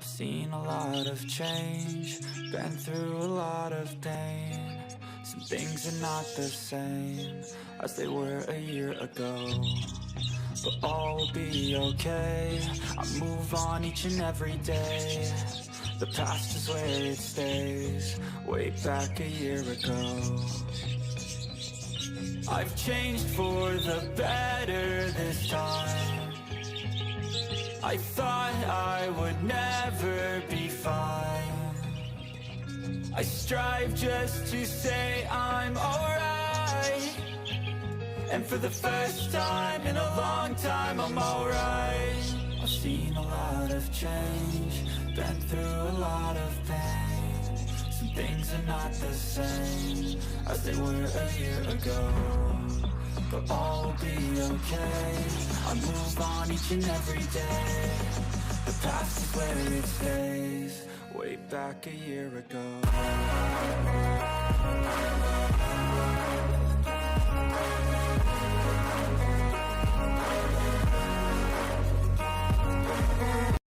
I've seen a lot of change, been through a lot of pain. Some things are not the same as they were a year ago, but all will be okay. I move on each and every day. The past is where it stays, way back a year ago. I've changed for the better this time. I thought I would never be fine. I strive just to say I'm alright, and for the first time in a long time I'm alright. I've seen a lot of change, been through a lot of pain. Some things are not the same as they were a year ago, but all will be okay. I move on each and every day. The past is where it stays, way back a year ago.